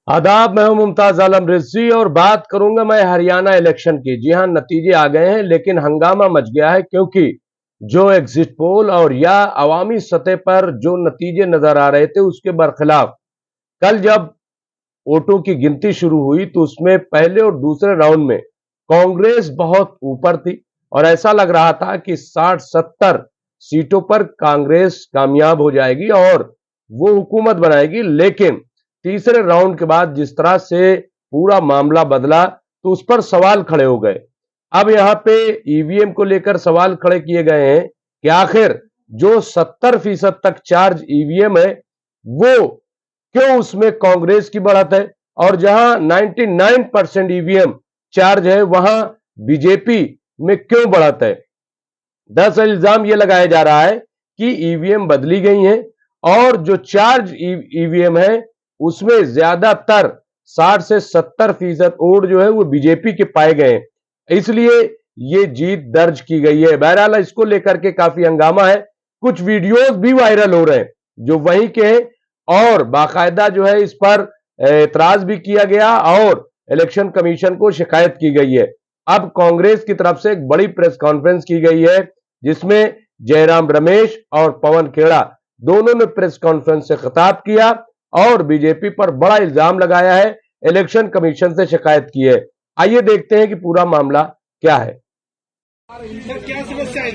आदाब, मैं हूं मुमताज आलम रिजवी और बात करूंगा मैं हरियाणा इलेक्शन की। जी हां, नतीजे आ गए हैं लेकिन हंगामा मच गया है क्योंकि जो एग्जिट पोल और या अवामी सतह पर जो नतीजे नजर आ रहे थे उसके बरखिलाफ कल जब वोटों की गिनती शुरू हुई तो उसमें पहले और दूसरे राउंड में कांग्रेस बहुत ऊपर थी और ऐसा लग रहा था कि 60-70 सीटों पर कांग्रेस कामयाब हो जाएगी और वो हुकूमत बनाएगी। लेकिन तीसरे राउंड के बाद जिस तरह से पूरा मामला बदला तो उस पर सवाल खड़े हो गए। अब यहां पे ईवीएम को लेकर सवाल खड़े किए गए हैं कि आखिर जो 70% तक चार्ज ईवीएम है वो क्यों उसमें कांग्रेस की बढ़त है और जहां 99% ईवीएम चार्ज है वहां बीजेपी में क्यों बढ़त है। दरअसल इल्जाम यह लगाया जा रहा है कि ईवीएम बदली गई हैं और जो चार्ज ईवीएम है उसमें ज्यादातर 60 से 70% वोट जो है वो बीजेपी के पाए गए, इसलिए ये जीत दर्ज की गई है। बहरहाल इसको लेकर के काफी हंगामा है, कुछ वीडियोस भी वायरल हो रहे हैं जो वहीं के हैं और बाकायदा जो है इस पर एतराज भी किया गया और इलेक्शन कमीशन को शिकायत की गई है। अब कांग्रेस की तरफ से एक बड़ी प्रेस कॉन्फ्रेंस की गई है जिसमें जयराम रमेश और पवन खेड़ा दोनों ने प्रेस कॉन्फ्रेंस से खिताब किया और बीजेपी पर बड़ा इल्जाम लगाया है, इलेक्शन कमीशन से शिकायत की है। आइए देखते हैं कि पूरा मामला क्या है। क्या समस्या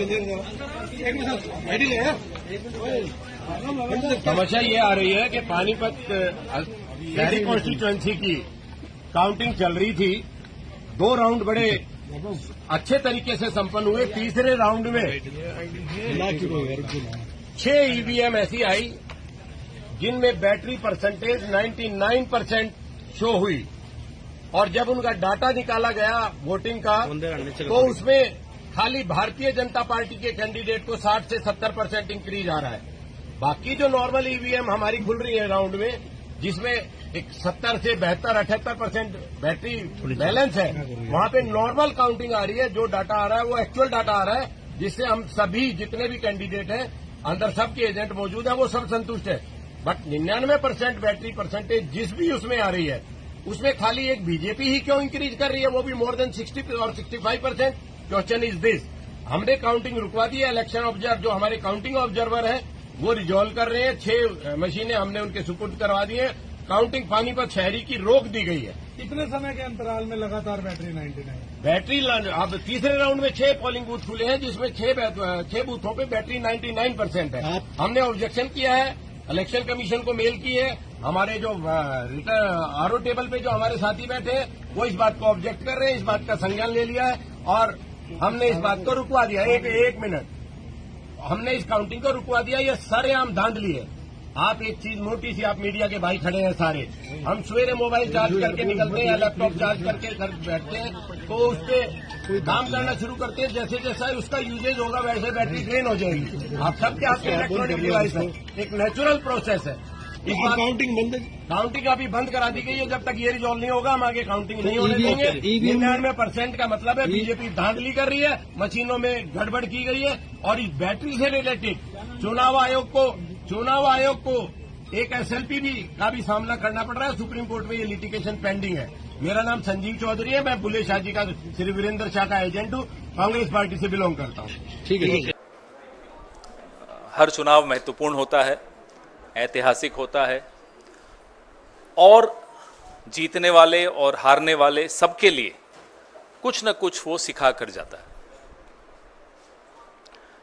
समस्या ये आ रही है कि पानीपत शहरी कॉन्स्टिट्यूएंसी की काउंटिंग चल रही थी। 2 राउंड बड़े अच्छे तरीके से संपन्न हुए। तीसरे राउंड में 6 ईवीएम ऐसी आई जिनमें बैटरी परसेंटेज 99% शो हुई और जब उनका डाटा निकाला गया वोटिंग का तो उसमें खाली भारतीय जनता पार्टी के कैंडिडेट को 60 से 70% इंक्रीज आ रहा है। बाकी जो नॉर्मल ईवीएम हमारी खुल रही है राउंड में जिसमें एक 70 से 72-78% बैटरी बैलेंस है, वहां पे नॉर्मल काउंटिंग आ रही है। जो डाटा आ रहा है वो एक्चुअल डाटा आ रहा है जिससे हम सभी जितने भी कैंडिडेट हैं अंदर सबके एजेंट मौजूद हैं वो सब संतुष्ट है। बट 99% बैटरी परसेंटेज जिस भी उसमें आ रही है उसमें खाली एक बीजेपी ही क्यों इंक्रीज कर रही है, वो भी मोर देन 60 और 65%। क्वेश्चन इज दिस, हमने काउंटिंग रुकवा दी है। इलेक्शन ऑब्जर्वर जो हमारे काउंटिंग ऑब्जर्वर है वो रिजॉल्व कर रहे हैं। 6 मशीनें हमने उनके सुपुर्द करवा दी है। काउंटिंग पानीपत शहरी की रोक दी गई है। कितने समय के अंतराल में लगातार बैटरी 99 बैटरी अब तीसरे राउंड में 6 पोलिंग बूथ खुले हैं जिसमें 6 बूथों पे बैटरी 99% है। हमने ऑब्जेक्शन किया है, इलेक्शन कमीशन को मेल की है। हमारे जो आरओ टेबल पे जो हमारे साथी बैठे हैं वो इस बात को ऑब्जेक्ट कर रहे हैं, इस बात का संज्ञान ले लिया है और हमने इस बात को रुकवा दिया। एक मिनट, हमने इस काउंटिंग को रुकवा दिया। ये सरेआम धांधली है। आप एक चीज मोटी सी, आप मीडिया के भाई खड़े हैं सारे, हम सवेरे मोबाइल चार्ज करके निकलते हैं या लैपटॉप चार्ज करके घर बैठते हैं तो उस पर काम करना शुरू करते हैं। जैसे जैसा उसका यूजेज होगा वैसे बैटरी ड्रेन हो जाएगी। आप सबके आपके इलेक्ट्रॉनिक डिवाइस है, एक नेचुरल प्रोसेस है। इस बार काउंटिंग बंद है, काउंटिंग अभी बंद करा दी गई है। जब तक ये रिजॉल्व नहीं होगा हम आगे काउंटिंग नहीं होने देंगे। 99% का मतलब है बीजेपी धांधली कर रही है, मशीनों में गड़बड़ की गई है। और इस बैटरी से रिलेटेड चुनाव आयोग को एक एसएलपी का भी सामना करना पड़ रहा है। सुप्रीम कोर्ट में ये लिटिगेशन पेंडिंग है। मेरा नाम संजीव चौधरी है, मैं बुल्ले शाह जी का श्री वीरेंद्र शाह का एजेंट हूँ, कांग्रेस पार्टी से बिलोंग करता हूँ। ठीक है। हर चुनाव महत्वपूर्ण होता है, ऐतिहासिक होता है और जीतने वाले और हारने वाले सबके लिए कुछ न कुछ वो सिखा कर जाता है।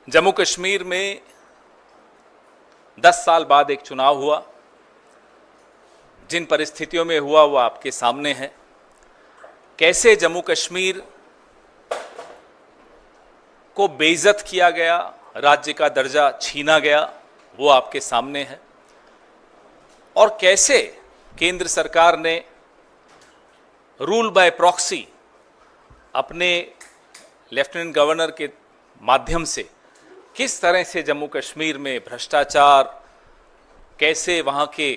जम्मू कश्मीर में 10 साल बाद एक चुनाव हुआ। जिन परिस्थितियों में हुआ वो आपके सामने है। कैसे जम्मू कश्मीर को बेइज्जत किया गया, राज्य का दर्जा छीना गया, वो आपके सामने है। और कैसे केंद्र सरकार ने रूल बाय प्रॉक्सी अपने लेफ्टिनेंट गवर्नर के माध्यम से किस तरह से जम्मू कश्मीर में भ्रष्टाचार, कैसे वहाँ के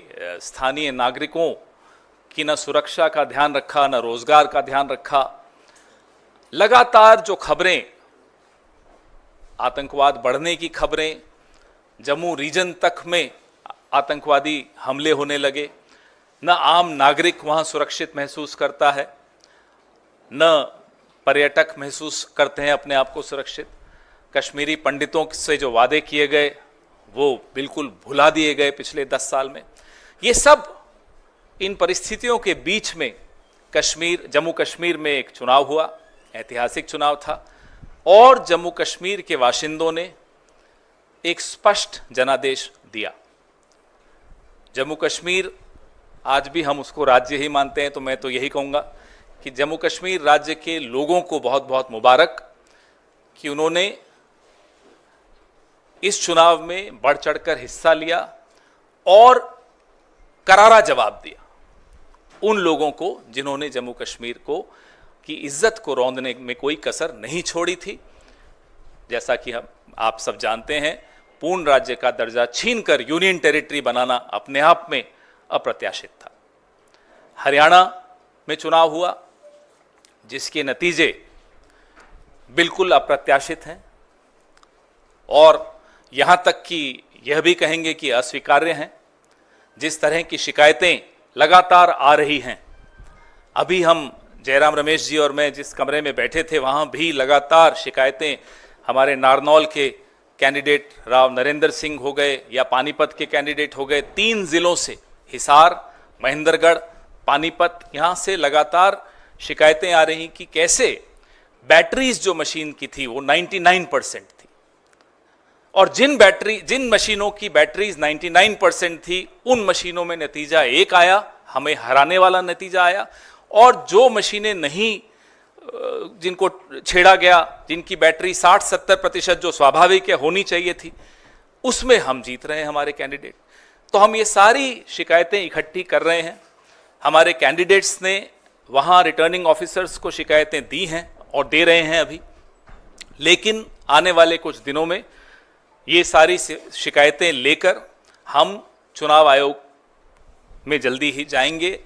स्थानीय नागरिकों की न सुरक्षा का ध्यान रखा, न रोजगार का ध्यान रखा। लगातार जो खबरें, आतंकवाद बढ़ने की खबरें, जम्मू रीजन तक में आतंकवादी हमले होने लगे, न आम नागरिक वहां सुरक्षित महसूस करता है, न पर्यटक महसूस करते हैं अपने आप को सुरक्षित। कश्मीरी पंडितों से जो वादे किए गए वो बिल्कुल भुला दिए गए पिछले 10 साल में। ये सब इन परिस्थितियों के बीच में जम्मू कश्मीर में एक चुनाव हुआ, ऐतिहासिक चुनाव था, और जम्मू कश्मीर के बाशिंदों ने एक स्पष्ट जनादेश दिया। जम्मू कश्मीर, आज भी हम उसको राज्य ही मानते हैं, तो मैं तो यही कहूँगा कि जम्मू कश्मीर राज्य के लोगों को बहुत बहुत मुबारक कि उन्होंने इस चुनाव में बढ़ चढ़कर हिस्सा लिया और करारा जवाब दिया उन लोगों को जिन्होंने जम्मू कश्मीर को की इज्जत को रौंदने में कोई कसर नहीं छोड़ी थी। जैसा कि आप सब जानते हैं, पूर्ण राज्य का दर्जा छीनकर यूनियन टेरिटरी बनाना अपने आप में अप्रत्याशित था। हरियाणा में चुनाव हुआ जिसके नतीजे बिल्कुल अप्रत्याशित हैं और यहां तक कि यह भी कहेंगे कि अस्वीकार्य हैं। जिस तरह की शिकायतें लगातार आ रही हैं, अभी हम जयराम रमेश जी और मैं जिस कमरे में बैठे थे वहां भी लगातार शिकायतें, हमारे नारनौल के कैंडिडेट राव नरेंद्र सिंह हो गए या पानीपत के कैंडिडेट हो गए, 3 जिलों से, हिसार, महेंद्रगढ़, पानीपत, यहां से लगातार शिकायतें आ रही कि कैसे बैटरीज जो मशीन की थी वो 99% थी, और जिन मशीनों की बैटरीज 99% थी उन मशीनों में नतीजा एक आया, हमें हराने वाला नतीजा आया, और जो मशीनें नहीं, जिनको छेड़ा गया, जिनकी बैटरी 60-70% जो स्वाभाविक है होनी चाहिए थी, उसमें हम जीत रहे हैं हमारे कैंडिडेट। तो हम ये सारी शिकायतें इकट्ठी कर रहे हैं। हमारे कैंडिडेट्स ने वहाँ रिटर्निंग ऑफिसर्स को शिकायतें दी हैं और दे रहे हैं अभी, लेकिन आने वाले कुछ दिनों में ये सारी शिकायतें लेकर हम चुनाव आयोग में जल्दी ही जाएंगे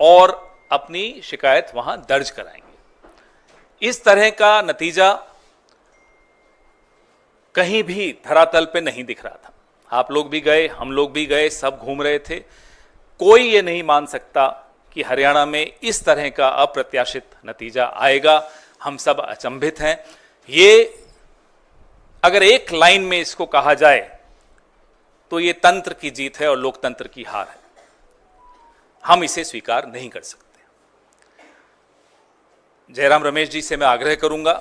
और अपनी शिकायत वहाँ दर्ज कराएंगे। इस तरह का नतीजा कहीं भी धरातल पे नहीं दिख रहा था। आप लोग भी गए, हम लोग भी गए, सब घूम रहे थे। कोई ये नहीं मान सकता कि हरियाणा में इस तरह का अप्रत्याशित नतीजा आएगा। हम सब अचंभित हैं। ये अगर एक लाइन में इसको कहा जाए तो ये तंत्र की जीत है और लोकतंत्र की हार है। हम इसे स्वीकार नहीं कर सकते। जयराम रमेश जी से मैं आग्रह करूंगा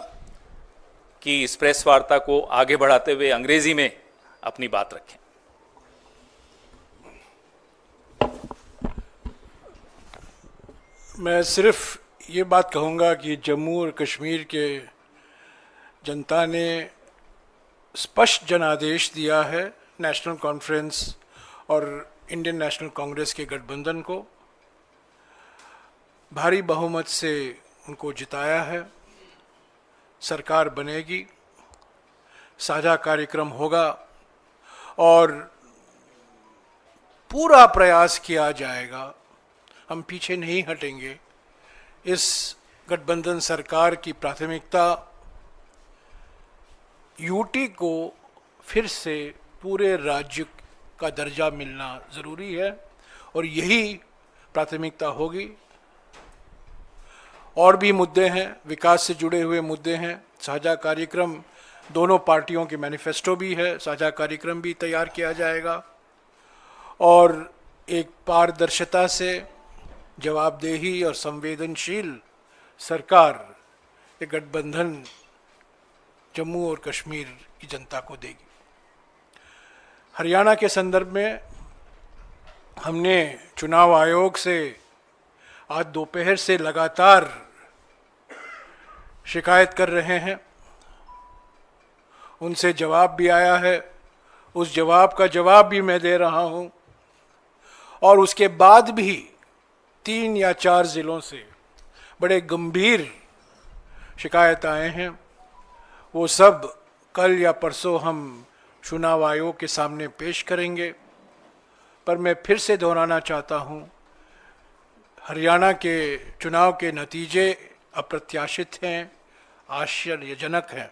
कि इस प्रेस वार्ता को आगे बढ़ाते हुए अंग्रेजी में अपनी बात रखें। मैं सिर्फ ये बात कहूँगा कि जम्मू और कश्मीर के जनता ने स्पष्ट जनादेश दिया है नेशनल कॉन्फ्रेंस और इंडियन नेशनल कांग्रेस के गठबंधन को। भारी बहुमत से उनको जिताया है। सरकार बनेगी, साझा कार्यक्रम होगा और पूरा प्रयास किया जाएगा। हम पीछे नहीं हटेंगे। इस गठबंधन सरकार की प्राथमिकता यूटी को फिर से पूरे राज्य का दर्जा मिलना ज़रूरी है और यही प्राथमिकता होगी। और भी मुद्दे हैं, विकास से जुड़े हुए मुद्दे हैं। साझा कार्यक्रम, दोनों पार्टियों के मैनिफेस्टो भी है, साझा कार्यक्रम भी तैयार किया जाएगा और एक पारदर्शिता से जवाबदेही और संवेदनशील सरकार एक गठबंधन जम्मू और कश्मीर की जनता को देगी। हरियाणा के संदर्भ में हमने चुनाव आयोग से आज दोपहर से लगातार शिकायत कर रहे हैं। उनसे जवाब भी आया है, उस जवाब का जवाब भी मैं दे रहा हूं और उसके बाद भी 3 या 4 ज़िलों से बड़े गंभीर शिकायत आए हैं। वो सब कल या परसों हम चुनाव आयोग के सामने पेश करेंगे। पर मैं फिर से दोहराना चाहता हूं, हरियाणा के चुनाव के नतीजे अप्रत्याशित हैं, आश्चर्यजनक हैं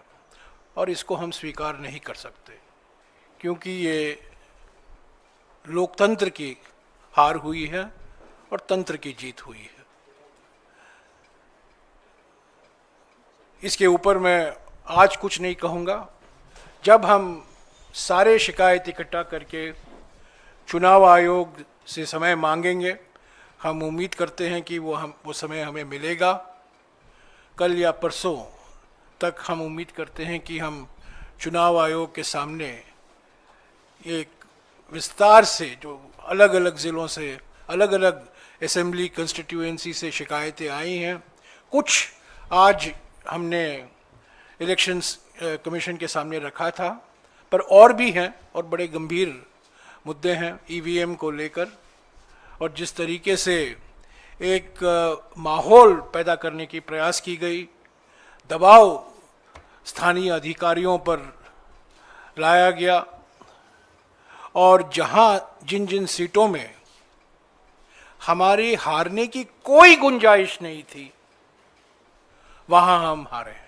और इसको हम स्वीकार नहीं कर सकते, क्योंकि ये लोकतंत्र की हार हुई है और तंत्र की जीत हुई है। इसके ऊपर मैं आज कुछ नहीं कहूँगा। जब हम सारे शिकायत इकट्ठा करके चुनाव आयोग से समय मांगेंगे, हम उम्मीद करते हैं कि वो समय हमें मिलेगा। कल या परसों तक हम उम्मीद करते हैं कि हम चुनाव आयोग के सामने एक विस्तार से, जो अलग अलग ज़िलों से, अलग अलग असेंबली कंस्टिट्यूएंसी से शिकायतें आई हैं, कुछ आज हमने इलेक्शंस कमीशन के सामने रखा था, पर और भी हैं और बड़े गंभीर मुद्दे हैं ईवीएम को लेकर, और जिस तरीके से एक माहौल पैदा करने की प्रयास की गई, दबाव स्थानीय अधिकारियों पर लाया गया, और जहां जिन जिन सीटों में हमारी हारने की कोई गुंजाइश नहीं थी, वहां हम हारे हैं।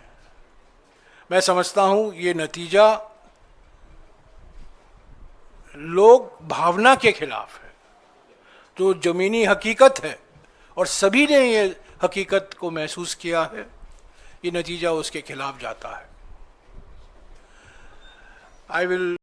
मैं समझता हूं ये नतीजा लोक भावना के खिलाफ है, जो जमीनी हकीकत है, और सभी ने ये हकीकत को महसूस किया है। ये नतीजा उसके खिलाफ जाता है। I will